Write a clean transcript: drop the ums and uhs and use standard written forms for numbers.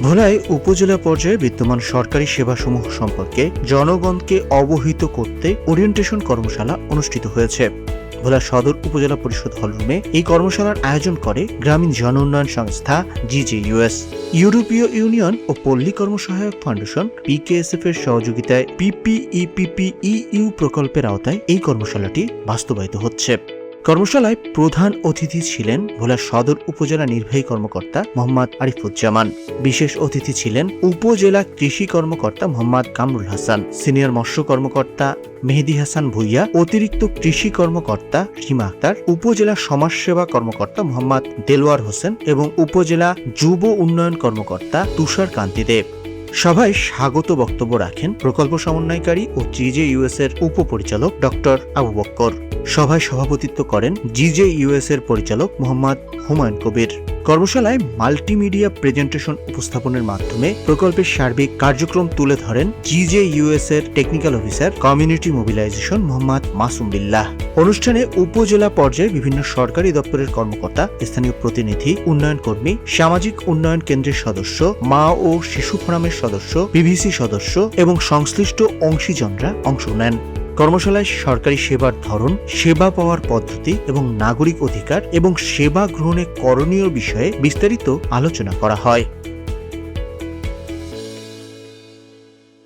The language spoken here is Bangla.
ভোলায় উপজেলা পর্যায়ে বিদ্যমান সরকারি সেবাসমূহ সম্পর্কে জনগণকে অবহিত করতে ওরিয়েন্টেশন কর্মশালা অনুষ্ঠিত হয়েছে। ভোলা সদর উপজেলা পরিষদ হলরুমে এই কর্মশালার আয়োজন করে গ্রামীণ জন উন্নয়ন সংস্থা GJUS, ইউরোপীয় ইউনিয়ন ও পল্লী কর্মসহায়ক ফাউন্ডেশন PKSF এর সহযোগিতায় PPEPPEU প্রকল্পের আওতায় এই কর্মশালাটি বাস্তবায়িত হচ্ছে। কর্মশালায় প্রধান অতিথি ছিলেন ভোলা সদর উপজেলা নির্বাহী কর্মকর্তা মোহাম্মদ আরিফুজ্জামান। বিশেষ অতিথি ছিলেন উপজেলা কৃষি কর্মকর্তা মোহাম্মদ কামরুল হাসান, সিনিয়র মৎস্য কর্মকর্তা মেহেদি হাসান ভুইয়া, অতিরিক্ত কৃষি কর্মকর্তা সীমা আক্তার, উপজেলা সমাজসেবা কর্মকর্তা মোহাম্মদ দেলোয়ার হোসেন এবং উপজেলা যুব উন্নয়ন কর্মকর্তা তুষার কান্তি দেব। সভায় স্বাগত বক্তব্য রাখেন প্রকল্প সমন্বয়কারী ও GJUS এর উপপরিচালক ডক্টর আবু বক্কর। সভায় সভাপতিত্ব করেন GJUS এর পরিচালক মোহাম্মদ হুমায়ুন কবির। কর্মশালায় মাল্টিমিডিয়া প্রেজেন্টেশন উপস্থাপনের মাধ্যমে প্রকল্পের সার্বিক কার্যক্রম তুলে ধরেন GJUS এর technical officer community mobilisation Mohammad Masum Billah. অনুষ্ঠানে উপজেলা পর্যায়ে বিভিন্ন সরকারি দপ্তরের কর্মকর্তা, স্থানীয় প্রতিনিধি, উন্নয়ন কর্মী, সামাজিক উন্নয়ন কেন্দ্রের সদস্য, মা ও শিশু ফোরামের সদস্য, PVC সদস্য এবং সংশ্লিষ্ট অংশীজনরা অংশ নেন। কর্মশালায় সরকারি সেবার ধরন, সেবা পাওয়ার পদ্ধতি এবং নাগরিক অধিকার এবং সেবা গ্রহণে করণীয় বিষয়ে বিস্তারিত আলোচনা করা হয়।